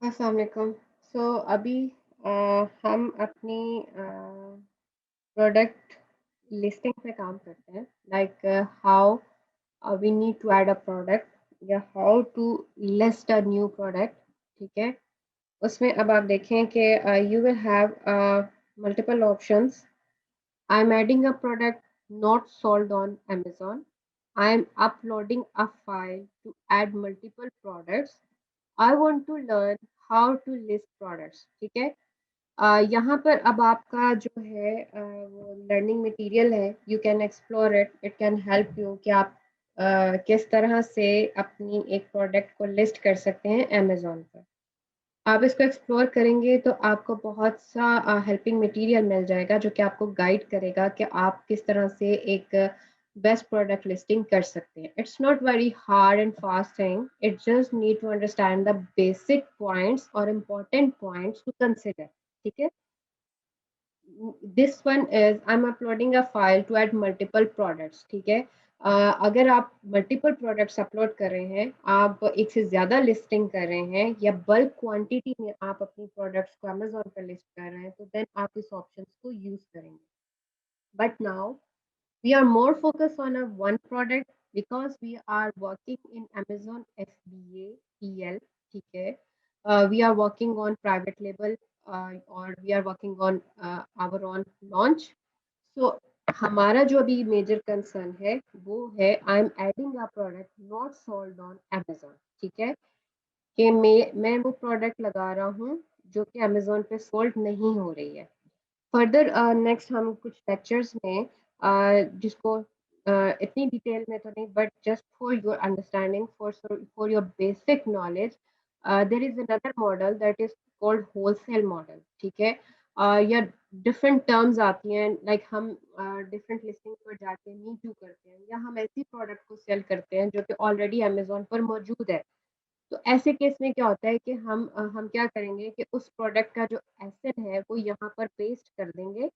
अस्सलाम वालेकुम। अभी हम अपनी प्रोडक्ट लिस्टिंग पे काम करते हैं, like how we need to add a product या how to list a new product. ठीक है, उसमें अब आप देखें कि you will have multiple options. I am adding a product not sold on Amazon. I am uploading a file to add multiple products. I want to learn how to list products. ठीक है, यहाँ पर अब आपका जो है वो learning material है। You can explore it, it can help you कि आप किस तरह से अपनी एक प्रोडक्ट को लिस्ट कर सकते हैं अमेजोन पर। आप इसको एक्सप्लोर करेंगे तो आपको बहुत सा हेल्पिंग मटेरियल मिल जाएगा जो कि आपको गाइड करेगा कि आप किस तरह से एक बेस्ट प्रोडक्ट लिस्टिंग कर सकते हैं। It's not very hard and fast thing, it just need to understand the basic points और इम्पोर्टेंट पॉइंट्स टू कंसिडर। ठीक है, this one is I am uploading a file to add multiple products. ठीक है, अगर आप multiple products upload कर रहे हैं, आप एक से ज़्यादा लिस्टिंग कर रहे हैं या बल्क क्वांटिटी में आप अपनी प्रोडक्ट्स को अमेजोन पर लिस्ट कर रहे हैं, तो देन आप इस ऑप्शन को यूज़ करेंगे। But now we are more focused on a one product because we are working in Amazon FBA EL. ठीक है, we are working on private label or we are working on our own launch. So हमारा जो अभी major concern है वो है आई am adding a product not sold on Amazon। ठीक है, कि मैं वो प्रोडक्ट लगा रहा हूँ जो कि Amazon पे सोल्ड नहीं हो रही है। फर्दर नेक्स्ट हम कुछ लेक्चर्स में जिसको इतनी डिटेल में तो नहीं, but just for your understanding, for your basic knowledge, there is another model that is called wholesale model. ठीक है, या डिफरेंट टर्म्स आती हैं, लाइक हम डिफरेंट लिस्टिंग पर जाके मी टू करते हैं या हम ऐसी प्रोडक्ट को सेल करते हैं जो कि ऑलरेडी अमेजोन पर मौजूद है। तो ऐसे केस में क्या होता है कि हम क्या करेंगे कि उस प्रोडक्ट का जो एसेट है वो यहाँ पर पेस्ट कर देंगे,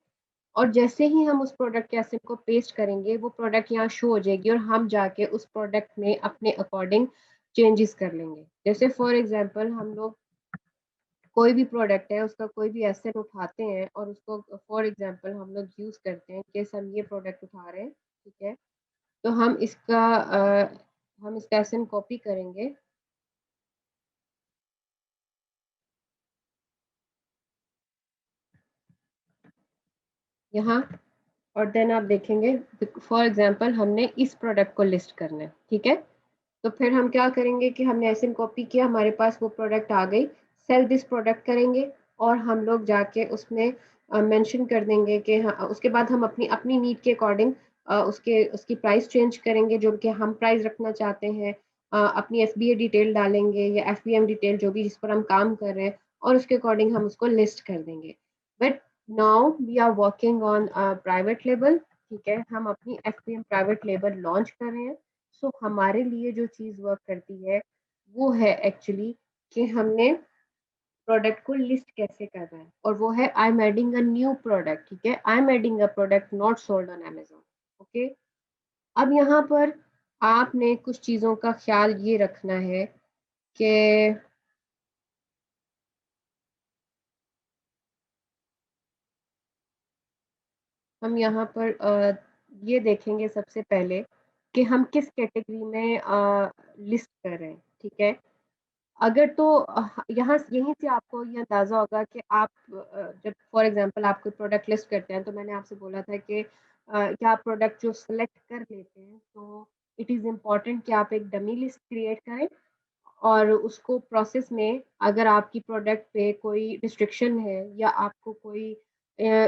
और जैसे ही हम उस प्रोडक्ट के एसेट को पेस्ट करेंगे वो प्रोडक्ट यहाँ शो हो जाएगी और हम जाके उस प्रोडक्ट में अपने अकॉर्डिंग चेंजेस कर लेंगे। जैसे फॉर एग्जांपल हम लोग कोई भी प्रोडक्ट है उसका कोई भी एसेट उठाते हैं और उसको फॉर एग्जांपल हम लोग यूज़ करते हैं कि हम ये प्रोडक्ट उठा रहे हैं। ठीक है, तो हम इसका एसेट कॉपी करेंगे यहाँ, और देन आप देखेंगे फॉर एग्जांपल हमने इस प्रोडक्ट को लिस्ट करना है। ठीक है, तो फिर हम क्या करेंगे कि हमने ऐसे कॉपी किया, हमारे पास वो प्रोडक्ट आ गई, सेल दिस प्रोडक्ट करेंगे और हम लोग जाके उसमें मेंशन कर देंगे कि हाँ, उसके बाद हम अपनी अपनी नीड के अकॉर्डिंग उसके उसकी प्राइस चेंज करेंगे जो कि हम प्राइस रखना चाहते हैं। अपनी एफबीए डिटेल डालेंगे या एफबीएम डिटेल जो भी जिस पर हम काम कर रहे हैं, और उसके अकॉर्डिंग हम उसको लिस्ट कर देंगे। But now we are working on private label. ठीक है, हम अपनी एफबीएम प्राइवेट लेबल लॉन्च कर रहे हैं। हमारे लिए जो चीज़ वर्क करती है वो है एक्चुअली कि हमने प्रोडक्ट को लिस्ट कैसे करना है, और वो है आई am adding a new product. ठीक है, आई am adding a product not sold on Amazon। Okay, अब यहाँ पर आपने कुछ चीज़ों का ख्याल ये रखना है कि हम यहाँ पर ये देखेंगे सबसे पहले कि हम किस कैटेगरी में लिस्ट कर रहे हैं। ठीक है, अगर तो यहाँ यहीं से आपको ये अंदाज़ा होगा कि आप जब फॉर एग्जांपल आप कोई प्रोडक्ट लिस्ट करते हैं, तो मैंने आपसे बोला था कि क्या आप प्रोडक्ट जो सेलेक्ट कर लेते हैं तो इट इज़ इम्पॉर्टेंट कि आप एक डमी लिस्ट क्रिएट करें, और उसको प्रोसेस में अगर आपकी प्रोडक्ट पे कोई रिस्ट्रिक्शन है या आपको कोई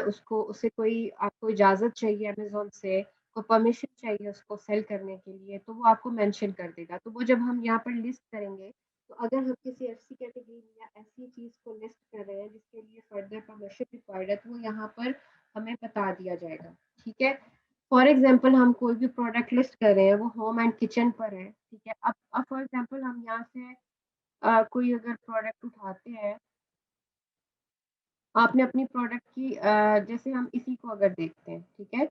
उसको उससे कोई आपको इजाज़त चाहिए अमेज़न से, कोई परमिशन चाहिए उसको सेल करने के लिए, तो वो आपको मेंशन कर देगा। तो वो जब हम यहाँ पर लिस्ट करेंगे, तो अगर हम किसी ऐसी कैटेगरी या ऐसी चीज़ को लिस्ट कर रहे हैं जिसके लिए फर्दर परमिशन रिक्वायर्ड है, तो वो यहाँ पर हमें बता दिया जाएगा। ठीक है, फॉर एग्जांपल हम कोई भी प्रोडक्ट लिस्ट कर रहे हैं, वो होम एंड किचन पर है। ठीक है, अब फॉर एग्जांपल हम यहाँ से कोई अगर प्रोडक्ट उठाते हैं, आपने अपनी प्रोडक्ट की जैसे हम इसी को अगर देखते हैं। ठीक है,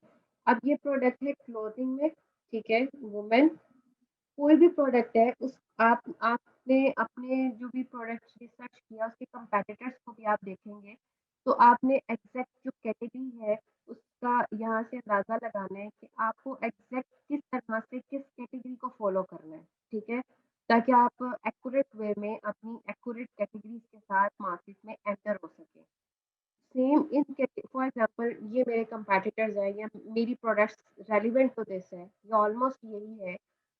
अब ये प्रोडक्ट है क्लोथिंग में। ठीक है, वुमेन, कोई भी प्रोडक्ट है उस आप आपने अपने जो भी प्रोडक्ट्स रिसर्च किया उसके कंपेटिटर्स को भी आप देखेंगे, तो आपने एग्जैक्ट जो कैटेगरी है उसका यहाँ से अंदाज़ा लगाना है कि आपको एग्जैक्ट किस तरह से किस कैटेगरी को फॉलो करना है, ठीक है? ताकि आप एक्यूरेट वे में अपनी एक्यूरेट कैटेगरीज के साथ मार्केट में एंटर हो सके। सेम इन फॉर एग्जांपल ये मेरे कंपेटिटर्स हैं या मेरी प्रोडक्ट्स रेलिवेंट टू दिस है, ये ऑलमोस्ट यही है।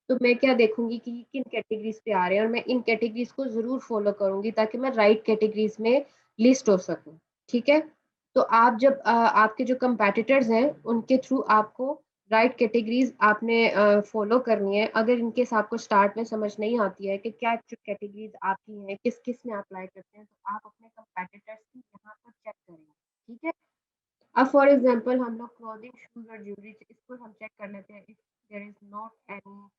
तो मैं क्या देखूंगी कि ये किन कैटेगरीज पे आ रहे हैं और मैं इन कैटेगरीज को जरूर फॉलो करूंगी ताकि मैं राइट कैटेगरीज में लिस्ट हो सकूं। ठीक है? तो आप जब आपके जो कंपेटिटर्स हैं उनके थ्रू आपको राइट कैटेगरीज आपने फॉलो करनी है। अगर इनकेस आपको स्टार्ट में समझ नहीं आती है कि क्या जो कैटेगरीज आपकी हैं किस किस में अप्लाई करते हैं, तो आप अपने कंपेटिटर्स की यहाँ पर चेक करेंगे। ठीक है? अब फॉर एग्जांपल हम लोग क्लॉथिंग शूज और ज्वेलरी इसको हम चेक कर लेते हैं if there is not any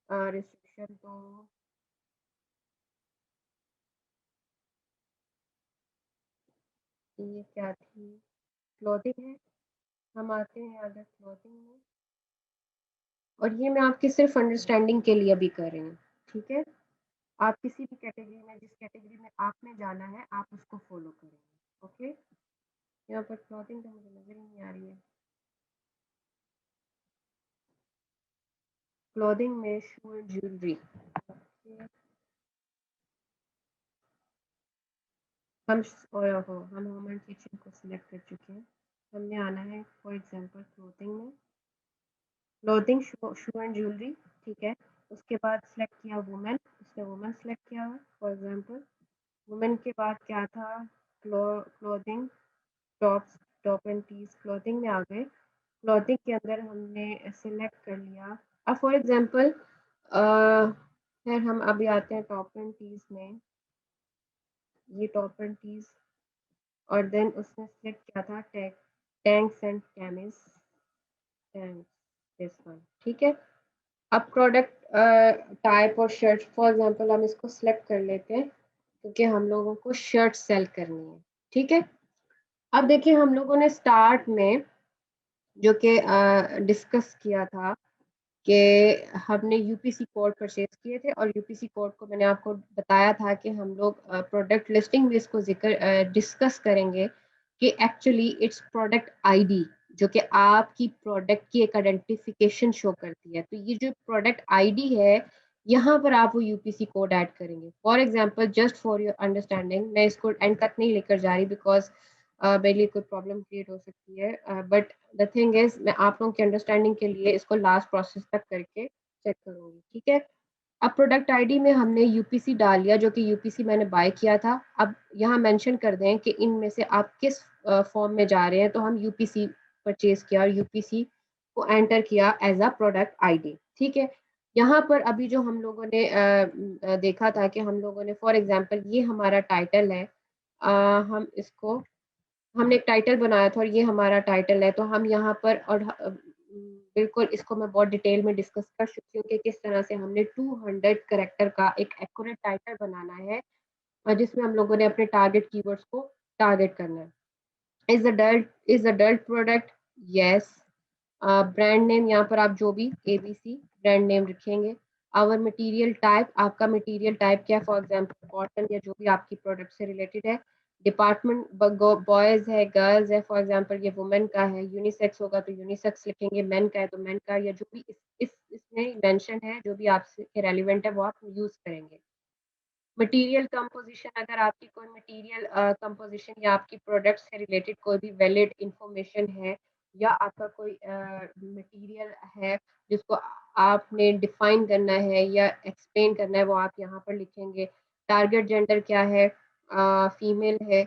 restriction. तो ये क्या थी? क्लॉथिंग है। हम आते हैं अगर क्लॉथिंग में, और ये मैं आपकी सिर्फ अंडरस्टैंडिंग के लिए भी कर रही हूँ। ठीक है? आप किसी भी कैटेगरी में जिस कैटेगरी में आपने जाना है आप उसको फॉलो करेंगे। ओके? यहाँ पर क्लॉथिंग तो मुझे नजर ही नहीं आ रही है। क्लॉथिंग में शू एंड ज्वेलरी। हम होम एंड किचन को सिलेक्ट कर चुके हैं। हमने आना है फॉर एग्जांपल क्लोथिंग में, क्लोथिंग शू एंड ज्वेलरी। ठीक है? उसके बाद सिलेक्ट किया वुमेन, उसने वुमेन सिलेक्ट किया है फॉर एग्जांपल। वुमेन के बाद क्या था? Clothing tops, top and tees clothing में आ गए। क्लोथिंग के अंदर हमने सिलेक्ट कर लिया। अब फॉर एग्जांपल फिर हम अभी आते हैं टॉप एंड टीज में। ये टॉप एंड टीज, और देन उसने सिलेक्ट किया था tanks and camis, tanks, this one. ठीक है? अब प्रोडक्ट टाइप और शर्ट फॉर एग्जांपल हम इसको सिलेक्ट कर लेते हैं क्योंकि हम लोगों को शर्ट सेल करनी है। ठीक है? अब देखिए हम लोगों ने स्टार्ट में जो कि डिस्कस किया था कि हमने यूपीसी कोड परचेज किए थे, और यूपीसी कोड को मैंने आपको बताया था कि हम लोग प्रोडक्ट लिस्टिंग में इसको जिक्र डिस्कस करेंगे कि एक्चुअली इट्स प्रोडक्ट आईडी जो कि आपकी प्रोडक्ट की एक आइडेंटिफिकेशन शो करती है। तो ये जो प्रोडक्ट आईडी है यहाँ पर आप वो यूपीसी कोड ऐड करेंगे। For example just for your understanding, मैं इसको एंड तक नहीं लेकर जा रही बिकॉज मेरे लिए कोई प्रॉब्लम क्रिएट हो सकती है, बट द थिंग इज मैं आप लोगों की अंडरस्टैंडिंग के लिए इसको लास्ट प्रोसेस तक करके चेक करूंगी। ठीक है? अब प्रोडक्ट आईडी में हमने यूपीसी डाल लिया जो कि यूपीसी मैंने बाय किया था। अब यहाँ मेंशन कर दें कि इनमें से आप किस फॉर्म में जा रहे हैं, तो हम यूपीसी परचेज किया और यूपीसी को एंटर किया एज अ प्रोडक्ट आईडी। ठीक है? यहाँ पर अभी जो हम लोगों ने देखा था कि हम लोगों ने फॉर एग्जांपल ये हमारा टाइटल है, हम इसको हमने एक टाइटल बनाया था और ये हमारा टाइटल है। तो हम यहाँ पर और बिल्कुल इसको मैं बहुत डिटेल में डिस्कस कर चुकी हूँ कि किस तरह से हमने 200 करेक्टर का एक एक्यूरेट टाइटल बनाना है और जिसमें हम लोगों ने अपने टारगेट कीवर्ड्स को टारगेट करना है। Is adult product? Yes. Brand name यहाँ पर आप जो भी एबीसी ब्रांड नेम रखेंगे। आवर मटेरियल टाइप, आपका मटेरियल टाइप क्या है? फॉर एग्जांपल कॉटन या जो भी आपकी प्रोडक्ट से रिलेटेड है। डिपार्टमेंट बॉयज है गर्ल्स है, फॉर एग्जांपल ये वुमेन का है, यूनिसेक्स होगा तो यूनिसेक्स लिखेंगे, मेन का है तो मेन का, या जो भी इसमें मेंशन है जो भी आपसे रेलिवेंट है वो आप यूज करेंगे। मटेरियल कंपोजिशन, अगर आपकी कोई मटेरियल कंपोजिशन या आपकी प्रोडक्ट से रिलेटेड कोई भी वैलिड इंफॉर्मेशन है या आपका कोई मटेरियल है जिसको आपने डिफाइन करना है या एक्सप्लेन करना है वो आप यहाँ पर लिखेंगे। टारगेट जेंडर क्या है? फीमेल है।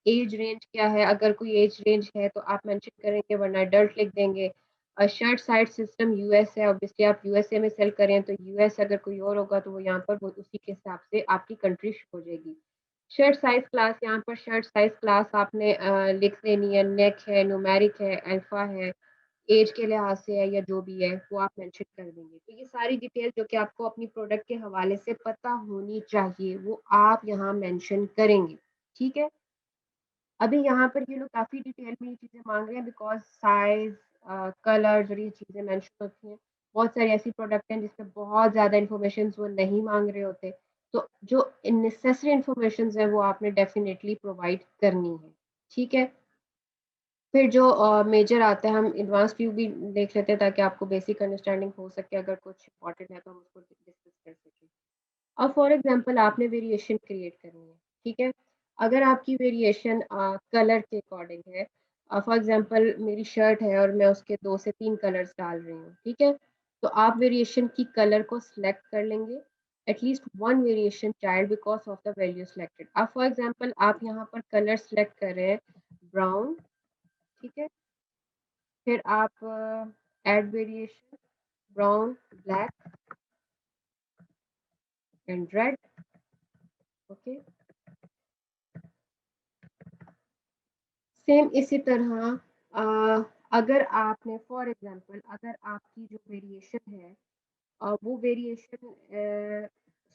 एज रेंज क्या है? अगर कोई एज रेंज है तो आप मेंशन करेंगे वरना अडल्ट लिख देंगे। शर्ट साइड सिस्टम यूएस है, ऑब्वियसली आप यूएसए में सेल करें तो यूएस, अगर कोई और होगा तो वो यहाँ पर वो उसी के हिसाब से आपकी कंट्री शो हो जाएगी। शर्ट साइज क्लास, यहाँ पर शर्ट साइज क्लास आपने लिख देनी है। नेक है, न्यूमेरिक है, अल्फा है, एज के लिहाज से है या जो भी है वो आप मेंशन कर देंगे। तो ये सारी डिटेल जो कि आपको अपनी प्रोडक्ट के हवाले से पता होनी चाहिए वो आप यहाँ मेंशन करेंगे। ठीक है? अभी यहाँ पर ये लोग काफ़ी डिटेल में ये चीज़ें माँग रहे हैं बिकॉज़ साइज़, कलर्स और ये चीज़ें मेंशन होती हैं। बहुत सारी ऐसी प्रोडक्ट हैं जिसमें बहुत ज़्यादा इन्फॉर्मेशंस वो नहीं माँग रहे होते। तो जो नेसेसरी इंफॉर्मेशन है वो आपने डेफिनेटली प्रोवाइड करनी है, ठीक है। फिर जो मेजर आता है, हम एडवांस व्यू भी देख लेते हैं ताकि आपको बेसिक अंडरस्टैंडिंग हो सके, अगर कुछ इंपॉर्टेंट है तो हम उसको डिस्कस कर सकें। अब फॉर एग्जांपल आपने वेरिएशन क्रिएट करनी है, ठीक है। अगर आपकी वेरिएशन कलर के अकॉर्डिंग है, फॉर एग्जांपल मेरी शर्ट है और मैं उसके 2 से 3 कलर्स डाल रही हूँ, ठीक है। तो आप वेरिएशन की कलर को सिलेक्ट कर लेंगे, at least one variation child because of the value selected. अब फॉर एग्जांपल आप यहाँ पर कलर सिलेक्ट कर रहे हैं ब्राउन, ठीक है। फिर आप add variation brown, black and red, okay. Same इसी तरह अगर आपने फॉर एग्जांपल अगर आपकी जो वेरिएशन है, वो वेरिएशन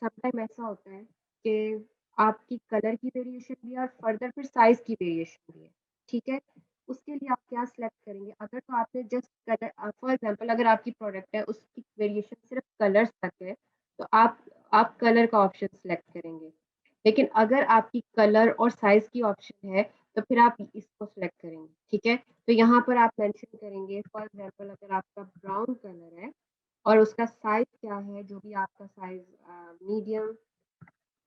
समटाइम ऐसा होता है कि आपकी कलर की वेरिएशन भी है और फर्दर फिर साइज की वेरिएशन भी है, ठीक है। उसके लिए आप क्या सिलेक्ट करेंगे? अगर तो आपने जस्ट कलर, फॉर एग्जांपल अगर आपकी प्रोडक्ट है उसकी वेरिएशन सिर्फ कलर्स तक है, तो आप कलर का ऑप्शन सिलेक्ट करेंगे। लेकिन अगर आपकी कलर और साइज की ऑप्शन है, तो फिर आप इसको सिलेक्ट करेंगे, ठीक है। तो यहाँ पर आप मेंशन करेंगे फॉर एग्जांपल अगर आपका ब्राउन कलर है और उसका साइज क्या है, जो भी आपका साइज, मीडियम,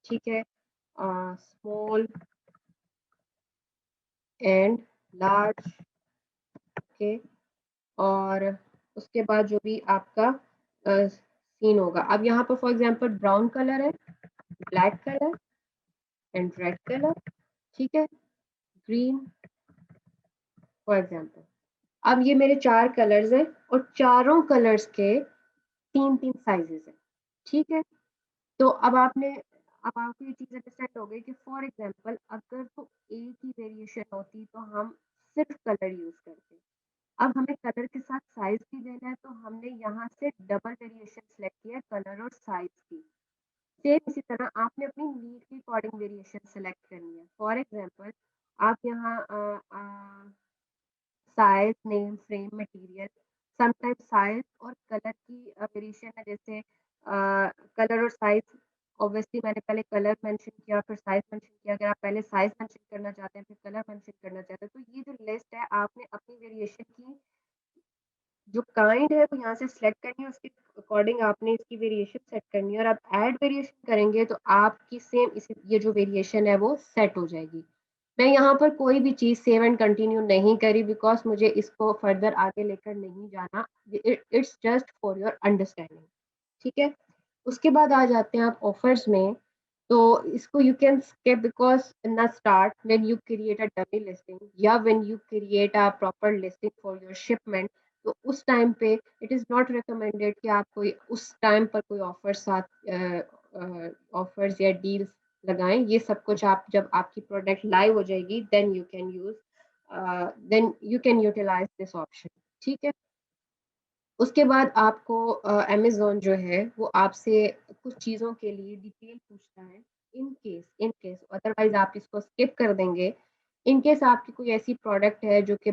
ठीक है, स्मॉल एंड लार्ज, ओके। और उसके बाद जो भी आपका सीन होगा, अब यहाँ पर फॉर एग्जांपल ब्राउन कलर है, black colour and red colour, ठीक है, ग्रीन, फॉर एग्जांपल। अब ये मेरे 4 कलर्स हैं और चारों कलर्स के 3-3 साइजेस हैं, ठीक है। तो अब आपको ये चीज़ अंडरस्टैंड हो गई कि फॉर एग्जांपल अगर तो एक ही वेरिएशन होती तो हम सिर्फ कलर यूज़ करते। अब हमें कलर के साथ साइज़ भी देना है, तो हमने यहाँ से डबल वेरिएशन सेलेक्ट किया है कलर और साइज़ की। सेम इसी तरह आपने अपनी नीड के अकॉर्डिंग वेरिएशन सेलेक्ट करनी है। फॉर एग्जांपल आप यहाँ size, name, frame, material, sometimes size और कलर की वेरिएशन है, जैसे कलर और साइज। ऑब्वियसली मैंने पहले कलर मेंशन किया फिर साइज मेंशन किया। अगर आप पहले साइज मेंशन करना चाहते हैं फिर कलर मेंशन करना चाहते हैं, तो ये जो लिस्ट है आपने अपनी वेरिएशन की जो काइंड है वो यहाँ से सिलेक्ट करनी है, उसके अकॉर्डिंग आपने इसकी वेरिएशन सेट करनी है और आप ऐड वेरिएशन करेंगे तो आपकी सेम इसी ये जो वेरिएशन है वो सेट हो जाएगी। मैं यहाँ पर कोई भी चीज़ सेव एंड कंटिन्यू नहीं करी बिकॉज़ मुझे इसको फर्दर आगे लेकर नहीं जाना। It's just for your understanding, ठीक है? उसके बाद आ जाते हैं आप ऑफर्स में। तो इसको you can skip because in the start when you create a dummy listing या when you create a proper listing for your shipment, तो उस टाइम पे इट इज़ नॉट रिकमेंडेड कि आप कोई उस टाइम पर कोई ऑफर्स या डील्स लगाएँ। ये सब कुछ आप जब आपकी प्रोडक्ट लाइव हो जाएगी then you can utilise this option, ठीक है? उसके बाद आपको अमेज़न जो है वो आपसे कुछ चीज़ों के लिए डिटेल पूछता है। इन केस अदरवाइज़ आप इसको स्किप कर देंगे। इन केस आपकी कोई ऐसी प्रोडक्ट है जो कि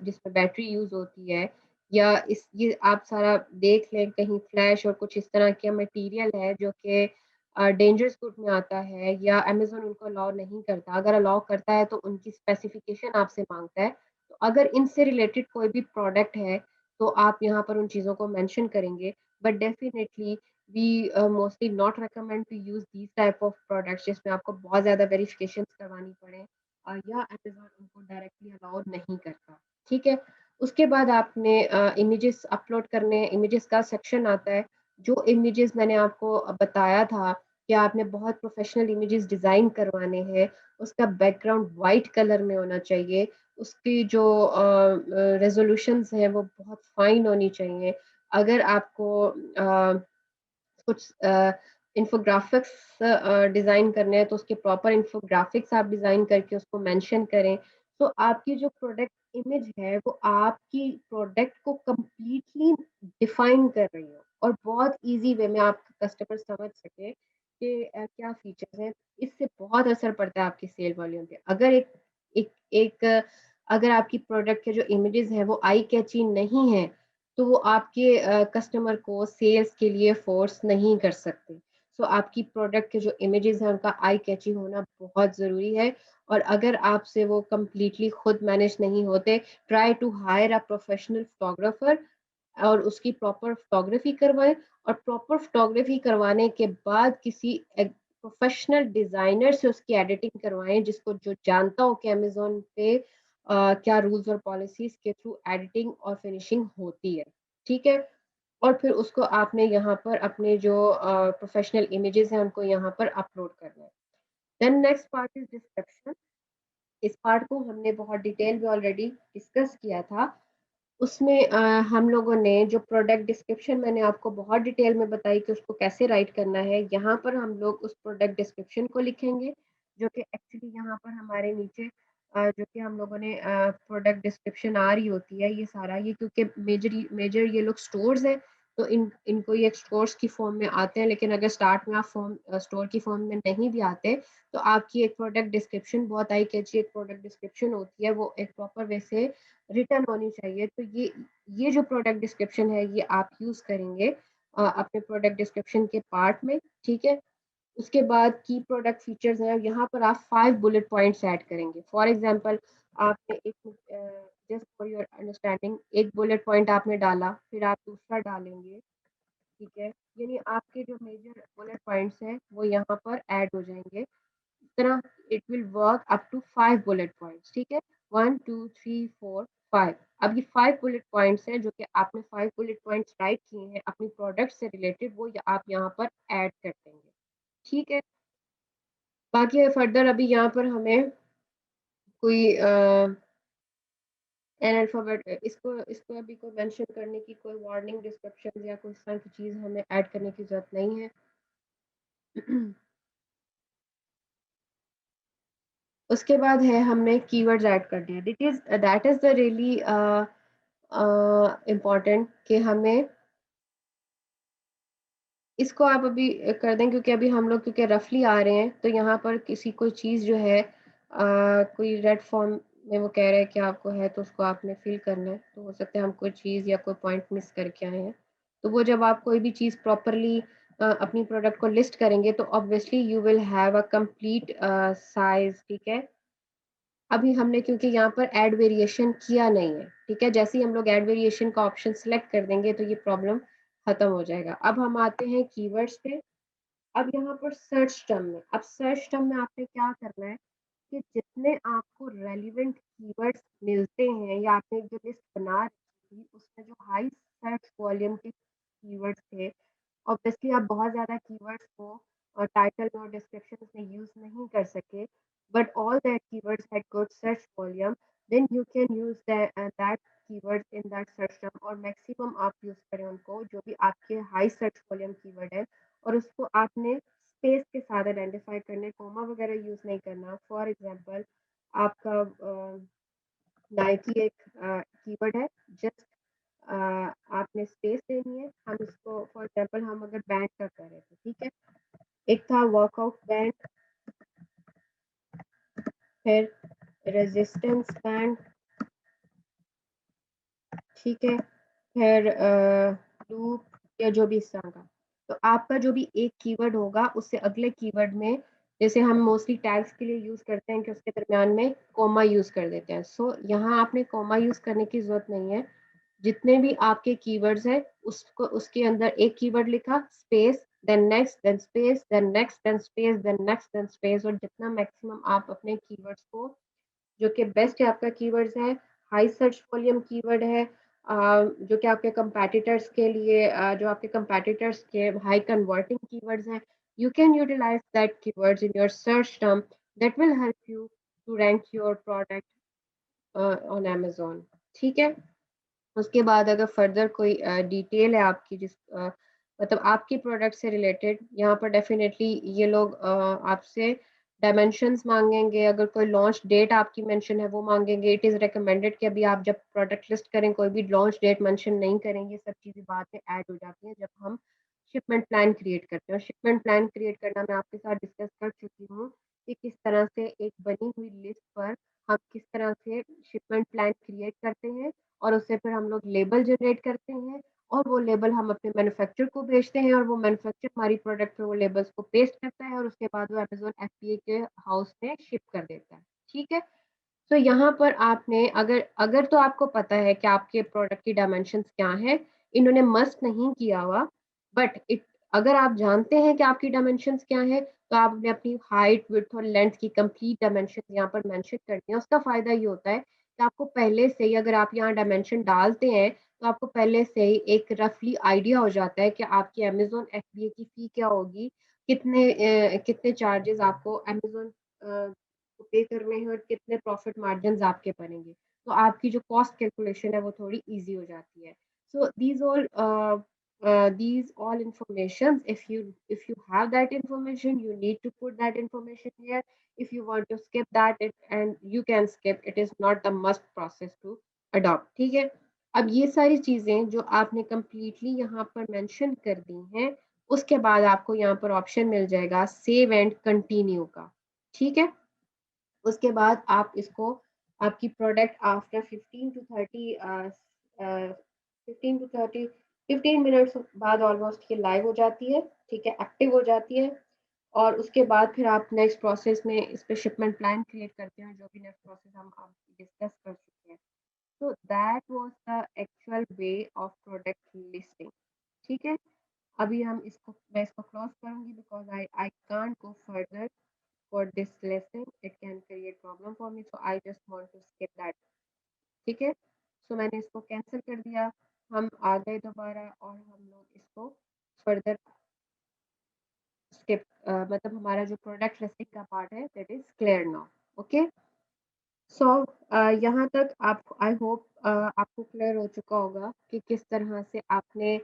जिसमें बैटरी यूज़ होती है, या इस ये आप सारा देख लें कहीं फ्लैश और कुछ इस तरह का मटेरियल है जो कि डेंजरस गुड में आता है या अमेज़न उनको अलाउ नहीं करता। अगर अलाउ करता है तो उनकी स्पेसिफ़िकेशन आपसे माँगता है। तो अगर इनसे रिलेटेड कोई भी प्रोडक्ट है तो आप यहाँ पर उन चीज़ों को मेंशन करेंगे। But definitely we mostly not recommend to use these type of products जिसमें आपको बहुत ज़्यादा वेरिफिकेशंस करवानी पड़े, या अमेज़न उनको डायरेक्टली अलाउ नहीं करता, ठीक है? उसके बाद आपने इमेजेस अपलोड करने, इमेजेस का सेक्शन आता है। जो इमेजेस मैंने आपको बताया था कि आपने बहुत प्रोफेशनल इमेजेस डिज़ाइन करवाने हैं, उसका बैकग्राउंड व्हाइट कलर में होना चाहिए। उसकी जो रेज़ोल्यूशंस हैं वो बहुत फाइन होनी चाहिए। अगर आपको कुछ इन्फोग्राफिक्स डिज़ाइन करने हैं तो उसके प्रॉपर इन्फोग्राफिक्स आप डिज़ाइन करके उसको मेंशन करें। तो आपकी जो प्रोडक्ट इमेज है वो आपकी प्रोडक्ट को कंप्लीटली डिफाइन कर रही हो और बहुत ईज़ी वे में आपका कस्टमर समझ सके कि क्या फीचर्स हैं। इससे बहुत असर पड़ता है आपकी सेल वॉल्यूम पे। अगर एक एक एक अगर आपकी प्रोडक्ट के जो इमेजेस हैं वो आई कैची नहीं है, तो वो आपके कस्टमर को सेल्स के लिए फ़ोर्स नहीं कर सकते। सो आपकी प्रोडक्ट के जो इमेजेस हैं उनका आई कैची होना बहुत ज़रूरी है। और अगर आपसे वो कंप्लीटली खुद मैनेज नहीं होते, try to hire a professional photographer और उसकी प्रॉपर फोटोग्राफी करवाएं। और प्रॉपर फोटोग्राफी करवाने के बाद किसी प्रोफेशनल डिजाइनर से उसकी एडिटिंग करवाएं, जिसको जो जानता हो कि अमेजोन पे क्या रूल्स और पॉलिसीज के थ्रू एडिटिंग और फिनिशिंग होती है। ठीक है। और फिर उसको आपने यहाँ पर अपने जो प्रोफेशनल इमेजेस हैं उनको यहाँ पर अपलोड करना है। Then next part is description. इस पार्ट को हमने बहुत डिटेल में ऑलरेडी डिस्कस किया था। उसमें हम लोगों ने जो प्रोडक्ट डिस्क्रिप्शन मैंने आपको बहुत डिटेल में बताई कि उसको कैसे राइट करना है, यहाँ पर हम लोग उस प्रोडक्ट डिस्क्रिप्शन को लिखेंगे, जो कि एक्चुअली यहाँ पर हमारे नीचे जो कि हम लोगों ने प्रोडक्ट डिस्क्रिप्शन आ रही होती है, ये सारा ये क्योंकि मेजर मेजर ये लोग स्टोर्स हैं, तो इनको ये स्टोर्स की फॉर्म में आते हैं। लेकिन अगर स्टार्ट में आप फॉर्म स्टोर की फॉर्म में नहीं भी आते, तो आपकी एक प्रोडक्ट डिस्क्रिप्शन बहुत आई कैची एक प्रोडक्ट डिस्क्रिप्शन होती है, वो एक प्रॉपर वे से रिटर्न होनी चाहिए। तो ये जो प्रोडक्ट डिस्क्रिप्शन है ये आप यूज करेंगे अपने प्रोडक्ट डिस्क्रिप्शन के पार्ट में। ठीक है। उसके बाद की प्रोडक्ट फीचर्स हैं, यहाँ पर आप 5 बुलेट पॉइंट्स ऐड करेंगे। फॉर एग्जांपल आपने एक जस्ट फॉर योर अंडरस्टैंडिंग एक बुलेट पॉइंट आपने डाला, फिर आप दूसरा डालेंगे। ठीक है। यानी आपके जो मेजर बुलेट पॉइंट्स हैं वो यहाँ पर ऐड हो जाएंगे। तरह it will work up to 5 bullet points. ठीक है। 1 2 3 4 5। अब ये 5 बुलेट पॉइंट्स हैं जो कि आपने 5 बुलेट पॉइंट्स राइट किए हैं अपनी प्रोडक्ट से रिलेटेड, वो आप यहाँ पर ऐड कर देंगे। ठीक है। बाकी फर्दर अभी यहाँ पर हमें कोई एनाल्फाबेट इसको अभी कोई मेंशन करने की कोई वार्निंग डिस्क्रिप्शन या कोई इस तरह की चीज़ हमें ऐड करने की जरूरत नहीं है। उसके बाद है हमने कीवर्ड्स ऐड कर दिए। That is the really important कि हमें इसको आप अभी कर दें, क्योंकि अभी हम लोग क्योंकि रफली आ रहे हैं, तो यहाँ पर किसी कोई चीज़ जो है कोई रेड फॉर्म में वो कह रहे हैं कि आपको है, तो उसको आपने फिल करना है। तो हो सकता है हम कोई चीज़ या कोई पॉइंट मिस करके आए हैं। तो वो जब आप कोई भी चीज़ प्रॉपरली अपनी प्रोडक्ट को लिस्ट करेंगे तो obviously you will have a complete size. ठीक है। अभी हमने क्योंकि यहाँ पर ऐड वेरिएशन किया नहीं है, ठीक है, जैसे ही हम लोग ऐड वेरिएशन का ऑप्शन सिलेक्ट कर देंगे तो ये प्रॉब्लम खत्म हो जाएगा। अब हम आते हैं कीवर्ड्स पे। अब यहाँ पर सर्च टर्म में, अब सर्च टर्म में आपने क्या करना है कि जितने आपको रेलिवेंट कीवर्ड्स मिलते हैं या आपने जो लिस्ट बना रखी थी उसमें जो हाई सर्च वॉल्यूम के कीवर्ड्स थे, ऑब्वियसली आप बहुत ज़्यादा कीवर्ड्स को टाइटल में और डिस्क्रिप्शन में यूज़ नहीं कर सके, but all that keywords had good search volume, then you can use that keyword in that search term, और मैक्सिमम आप यूज़ करें उनको जो भी आपके हाई सर्च वॉल्यूम कीवर्ड है, और उसको आपने स्पेस के साथ आइडेंटिफाई करने, कोमा वगैरह यूज़ नहीं करना। फॉर एग्जांपल आपका नाइकी एक कीवर्ड है, जस्ट आपने स्पेस देनी है। हम इसको फॉर एग्जांपल हम अगर बैंड का कर रहे थे, ठीक है, एक था वर्कआउट बैंड, फिर रेजिस्टेंस बैंड, ठीक है, फिर लूप या जो भी इस तरह का। तो आपका जो भी एक कीवर्ड होगा उससे अगले कीवर्ड में, जैसे हम मोस्टली टैग्स के लिए यूज करते हैं कि उसके दरमियान में कोमा यूज कर देते हैं, सो यहाँ आपने कोमा यूज करने की जरूरत नहीं है। जितने भी आपके कीवर्ड्स हैं उसको उसके अंदर एक कीवर्ड लिखा, space, then next, then space, then next, then space, then next, then space, और जितना मैक्सिमम आप अपने कीवर्ड्स को जो कि बेस्ट है आपका कीवर्ड्स है, हाई सर्च वॉल्यूम कीवर्ड है, जो कि आपके कंपैटिटर्स के लिए जो आपके कंपैटिटर्स के हाई कन्वर्टिंग कीवर्ड्स हैं, you can utilize that keywords in your search term, that will help you to rank your product on Amazon. ठीक है। उसके बाद अगर फर्दर कोई डिटेल है आपकी मतलब आपकी प्रोडक्ट से रिलेटेड, यहाँ पर डेफिनेटली ये लोग आपसे डायमेंशंस मांगेंगे, अगर कोई लॉन्च डेट आपकी मेंशन है वो मांगेंगे। इट इज़ रिकमेंडेड कि अभी आप जब प्रोडक्ट लिस्ट करें कोई भी लॉन्च डेट मेंशन नहीं करेंगे, सब चीज़ें बाद में ऐड हो जाती हैं जब हम शिपमेंट प्लान क्रिएट करते हैं। शिपमेंट प्लान क्रिएट करना मैं आपके साथ डिस्कस कर चुकी हूँ कि किस तरह से एक बनी हुई लिस्ट पर हम किस तरह से शिपमेंट प्लान क्रिएट करते हैं, और उससे फिर हम लोग लेबल जनरेट करते हैं, और वो लेबल हम अपने मैन्युफैक्चरर को भेजते हैं और वो मैन्युफैक्चरर हमारी प्रोडक्ट पे वो लेबल्स को पेस्ट करता है और उसके बाद वो अमेज़न एफबीए के हाउस में शिप कर देता है। ठीक है? तो यहाँ पर आपने अगर अगर तो आपको पता है कि आपके प्रोडक्ट की डायमेंशंस क्या हैं, इन्होंने मस्ट नहीं किया हुआ, बट इट अगर आप जानते हैं कि आपकी डायमेंशंस क्या हैं, तो आपने अपनी हाइट, विड्थ और लेंथ की कंप्लीट डायमेंशन यहाँ पर मेंशन करनी है। उसका फ़ायदा ये होता है कि आपको पहले से ही अगर आप यहाँ डायमेंशन डालते हैं, तो आपको पहले से ही एक रफली आइडिया हो जाता है कि आपकी अमेज़न एफबीए की फ़ी क्या होगी, कितने चार्जेज़ आपको अमेज़न को पे करने हैं और कितने प्रॉफिट मार्जिन्स आपके बनेंगे। तो आपकी जो कॉस्ट कैलकुलेशन है वो थोड़ी ईज़ी हो जाती है। So these all informations, if you have that information, you need to put that information here. If you want to skip that, and you can skip. It is not the must process to adopt. ठीक है? अब ये सारी चीजें जो आपने completely यहाँ पर mention कर दी हैं, उसके बाद आपको यहाँ पर ऑप्शन मिल जाएगा सेव एंड कंटिन्यू का। ठीक है? उसके बाद आप इसको आपकी product after 15 to 30 15 to 30 15 minutes बाद ऑलमोस्ट ये लाइव हो जाती है। ठीक है, एक्टिव हो जाती है और उसके बाद फिर आप नेक्स्ट प्रोसेस में इस पे शिपमेंट प्लान क्रिएट करते हैं, जो भी नेक्स्ट प्रोसेस हम आप डिस्कस कर चुके हैं। तो that was the actual way of product listing. ठीक है, अभी मैं इसको क्लोज करूंगी because I can't go further for this lesson. It can create problem for me, so I just want to skip that. ठीक है, so मैंने इसको कैंसिल कर दिया। हम आ गए दोबारा और हम लोग इसको फर्दर स्किप मतलब हमारा जो प्रोडक्ट लिस्टिंग का पार्ट है that is clear now. Okay, so यहाँ तक आप आई होप आपको क्लियर हो चुका होगा कि किस तरह से आपने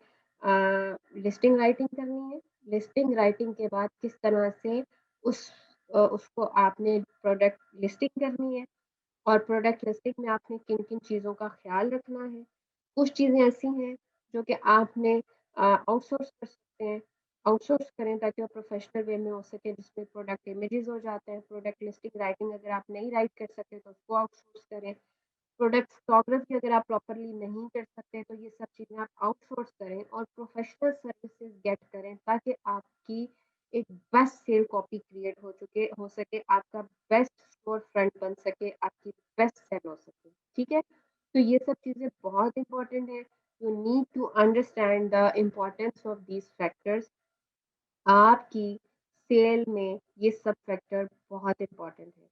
लिस्टिंग राइटिंग करनी है। लिस्टिंग राइटिंग के बाद किस तरह से उसको आपने प्रोडक्ट लिस्टिंग करनी है और प्रोडक्ट लिस्टिंग में आपने किन-किन चीज़ों का ख़्याल रखना है। कुछ चीज़ें ऐसी हैं जो कि आपने आउटसोर्स कर सकते हैं। आउटसोर्स करें ताकि वो प्रोफ़ेशनल वे में हो सके, जिसमें प्रोडक्ट इमेजेस हो जाते हैं। प्रोडक्ट लिस्टिंग राइटिंग अगर आप नहीं राइट कर सकते तो उसको आउटसोर्स करें। प्रोडक्ट फोटोग्राफी अगर आप प्रॉपर्ली नहीं कर सकते तो ये सब चीज़ें आप आउटसोर्स करें और प्रोफेशनल सर्विसेज गेट करें ताकि आपकी एक बेस्ट सेल कॉपी क्रिएट हो सके, आपका बेस्ट स्टोर फ्रंट बन सके, आपकी बेस्ट सेल हो सके। ठीक है, तो ये सब चीज़ें बहुत इंपॉर्टेंट है। You need to understand the importance of these factors. आपकी सेल में ये सब फैक्टर बहुत इम्पोर्टेंट है।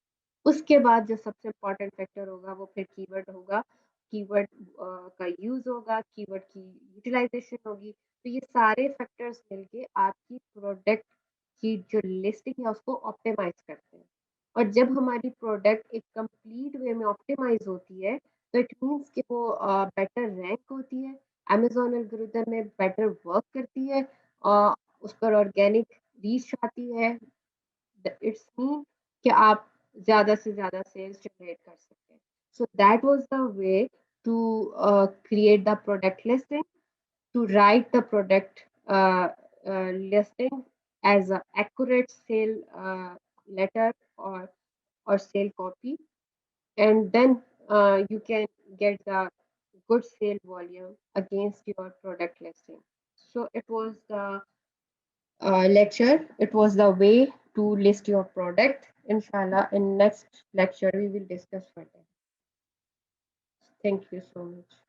उसके बाद जो सबसे इम्पोर्टेंट फैक्टर होगा वो फिर कीवर्ड होगा। कीवर्ड का यूज़ होगा, कीवर्ड की यूटिलाइज़ेशन होगी। तो ये सारे फैक्टर्स मिलके आपकी प्रोडक्ट की जो लिस्टिंग है उसको ऑप्टिमाइज़ करते हैं। और जब हमारी प्रोडक्ट एक कंप्लीट वे में ऑप्टिमाइज़ होती है, तो इट मीन्स कि वो बेटर रैंक होती है, अमेज़न एल्गोरिथम में बेटर वर्क करती है, अ, उस पर ऑर्गेनिक रीच आती है। इट्स मीन कि आप ज़्यादा से ज़्यादा सेल्स जनरेट कर सकते हैं। So that was the way to create the product listing, to write the product listing as an accurate sale letter or sale copy, and then you can get the good sale volume against your product listing. So it was the lecture. It was the way to list your product. Inshallah, in next lecture we will discuss further. Thank you so much.